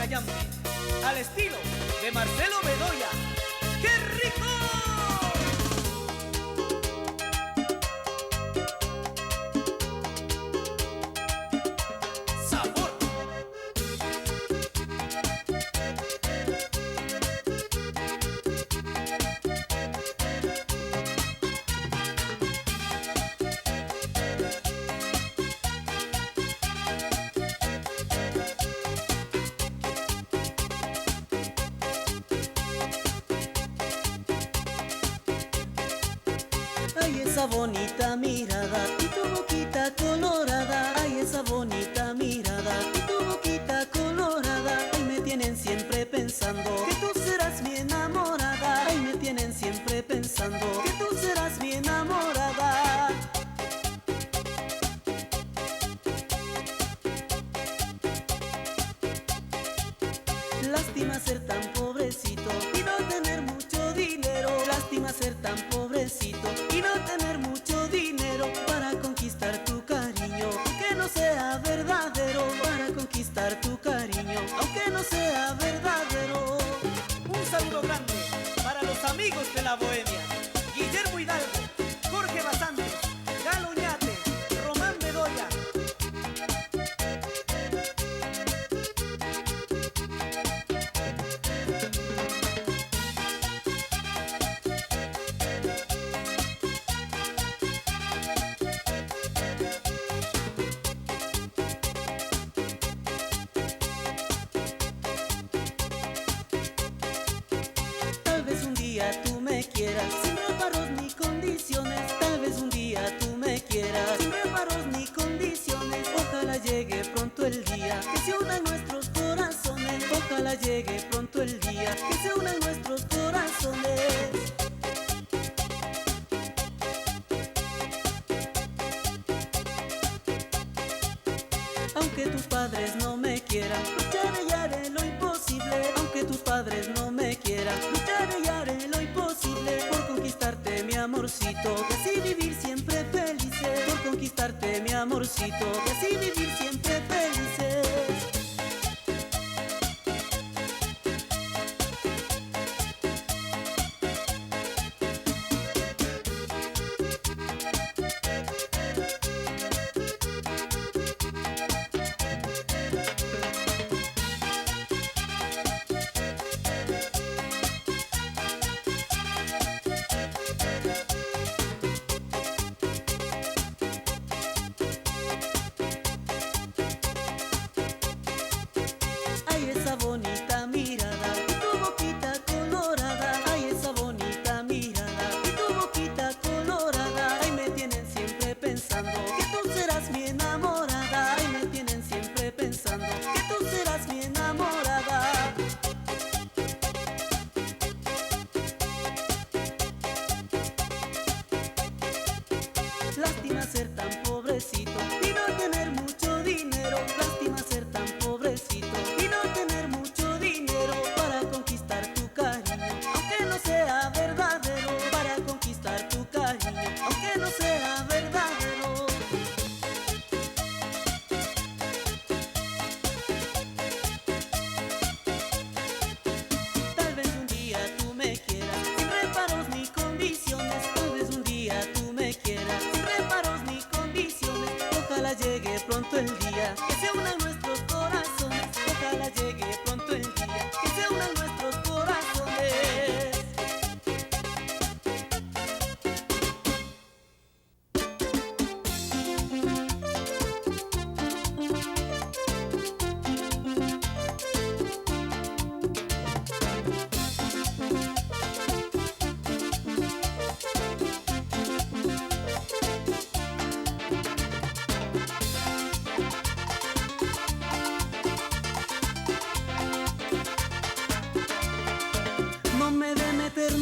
Cayambe, al estilo de Marcelo Bedoya. ¡Qué rico! ¡Sabor! Ay, esa bonita mirada y tu boquita colorada. Ay, esa bonita mirada y tu boquita colorada. Ay, me tienen siempre pensando que tú serás mi enamorada. Ay, me tienen siempre pensando que tú serás mi enamorada. Lástima ser tan pobrecito y no tener mucho dinero. Lástima ser tan pobrecito y no tener mucho dinero para conquistar tu cariño, aunque no sea verdadero. Para conquistar tu cariño, aunque no sea verdadero. Un saludo grande para los amigos de la bohemia: Guillermo Hidalgo, Jorge Basantes, Galo Ñate, Román Bedoya. Tal vez un día tú me quieras sin reparos ni condiciones. Tal vez un día tú me quieras sin reparos ni condiciones. Ojalá llegue pronto el día que se unan nuestros corazones. Ojalá llegue pronto el día que se unan nuestros corazones. Aunque tus padres no me quieran, lucharé y haré lo imposible. Aunque tus padres no me quieran, lucharé y haré lo imposible por conquistarte, mi amorcito, y así vivir siempre felices. Por conquistarte, mi amorcito, y así vivir siempre felices. Ay, esa bonita mirada y tu boquita colorada. Ay, esa bonita mirada y tu boquita colorada. Ay, me tienen siempre pensando que tú serás mi enamorada. Ay, me tienen siempre pensando que tú serás mi enamorada. Lástima ser tan pobrecito y no tener mucho dinero. Lástima ser tan pobrecito y no tener mucho dinero para conquistar tu cariño, aunque no sea verdadero. Para conquistar tu cariño, aunque no sea verdadero. Tal vez un día tú me quieras sin reparos ni condiciones. Tal vez un día tú me quieras sin reparos ni condiciones. Ojalá llegue pronto el día que se unan nuestros corazones. Ojalá llegue pronto el día que se unan nuestros corazones.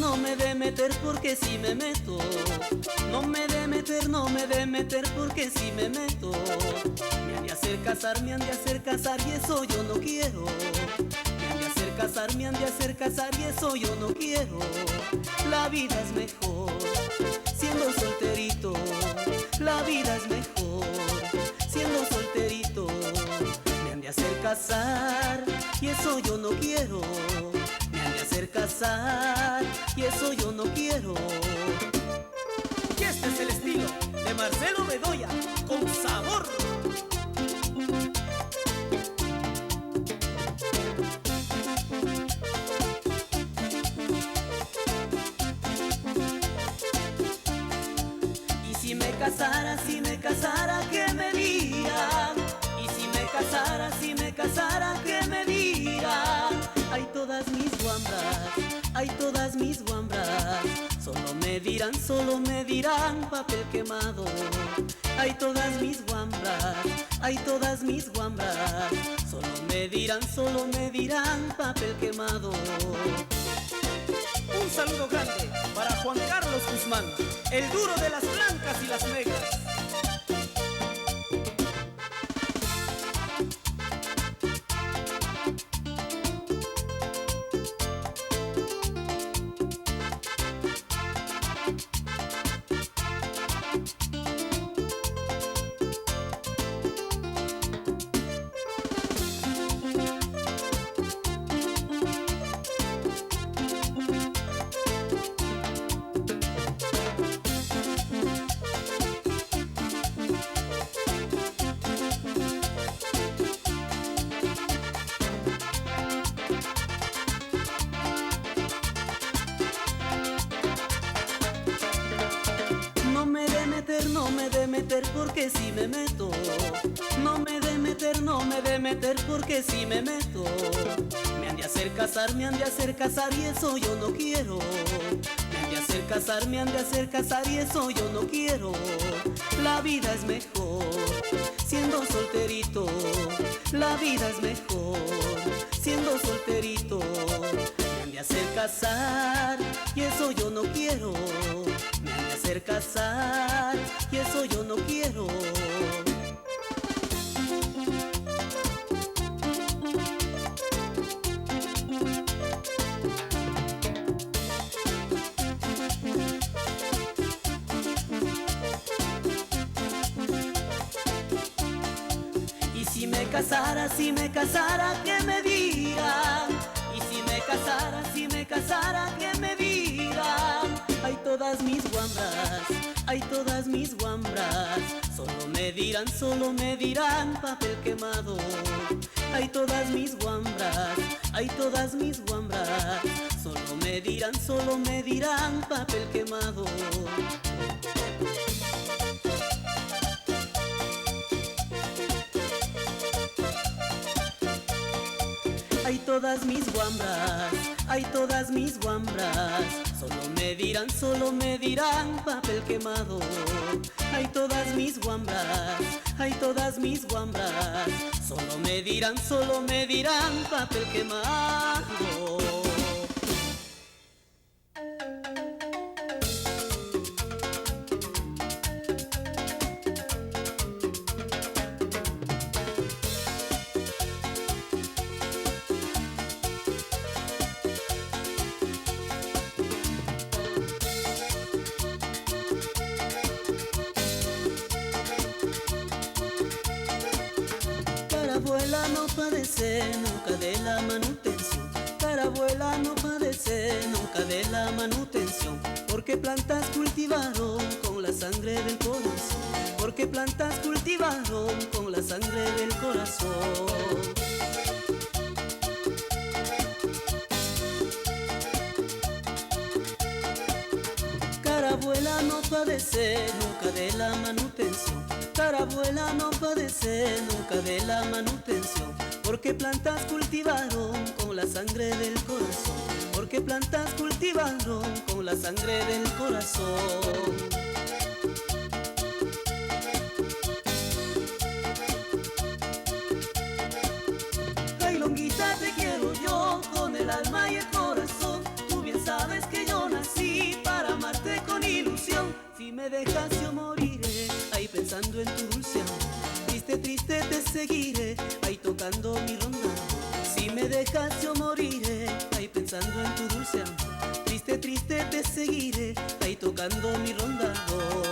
No me de meter porque si me meto. No me de meter, no me de meter porque si me meto. Me han de hacer casar, me han de hacer casar y eso yo no quiero. Me han de hacer casar, me han de hacer casar y eso yo no quiero. La vida es mejor siendo solterito. La vida es mejor siendo solterito. Me han de hacer casar y eso yo no quiero. Me han de hacer casar y eso yo no quiero. Y este es el estilo de Marcelo Bedoya, con sabor. Y si me casara, que me digan. Y si me casara, que me digan. Ay, todas mis guambras, ay, todas mis guambras. Solo me dirán papel quemado. Ay, todas mis guambras, ay, todas mis guambras. Solo me dirán papel quemado. Un saludo grande para Juan Carlos Guzmán, el duro de las blancas y las negras. No me de meter porque si me meto. No me de meter porque si me meto. Me han de hacer casar y eso yo no quiero. Me han de hacer casar y eso yo no quiero. La vida es mejor siendo solterito. La vida es mejor siendo solterito. Me han de hacer casar y eso yo no quiero. Me han de hacer casar y eso yo no quiero. Y si me casara, que me digan. Y si me casara, que me digan. Ay, todas mis guambras, ay, todas mis guambras. Solo me dirán papel quemado. Ay, todas mis guambras, ay, todas mis guambras. Solo me dirán papel quemado. Ay, todas mis guambras, ay, todas mis guambras. Solo me dirán papel quemado. Ay, todas mis guambras, ay, todas mis guambras. Solo me dirán papel quemado. Carabuela no padece nunca de la manutención. Carabuela no padece nunca de la manutención. Porque plantas cultivaron con la sangre del corazón. Porque plantas cultivaron con la sangre del corazón. Carabuela no padece nunca de la manutención. Carabuela no padece nunca de la manutención. Porque plantas cultivaron con la sangre del corazón. Porque plantas cultivaron con la sangre del corazón. Ay, longuita, te quiero yo con el alma y el corazón. Tú bien sabes que yo nací para amarte con ilusión. Si me dejas yo moriré, ahí pensando en tu dulce amor. Triste, triste te seguiré, ahí tocando mi ronda. Si me dejas yo moriré, ahí pensando en tu dulce amor. Triste, triste te seguiré, ahí tocando mi rondador.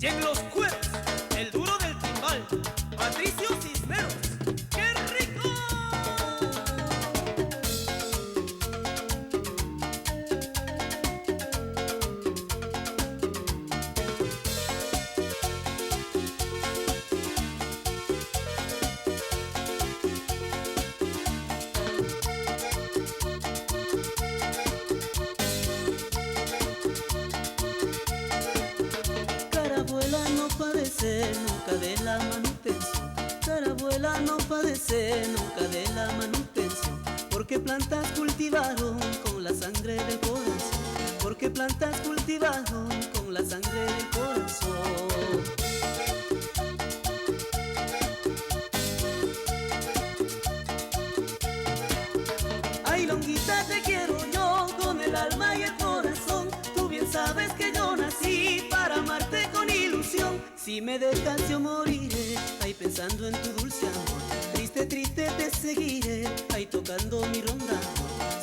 Y en los cueros, el duro del timbal, Patricio Cisneros. ¡Qué rico! Carabuela no padece nunca de la manutención. Carabuela no padece nunca de la manutención. Porque plantas cultivaron con la sangre del corazón. Porque plantas cultivaron con la sangre del corazón. Ay, Longuita, te quiero yo con el alma y el corazón. Tú bien sabes que yo nací para amarte con ilusión. Si me dejas yo moriré, ahí pensando en tu dulce amor. Triste, triste te seguiré, ahí tocando mi ronda.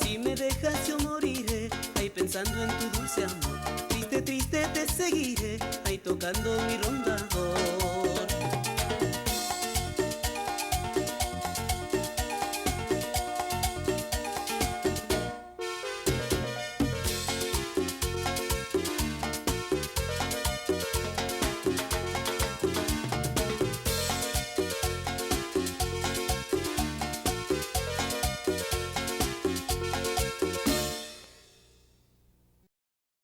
Si me dejas yo moriré, ahí pensando en tu dulce amor. Triste, triste te seguiré, ahí tocando mi ronda.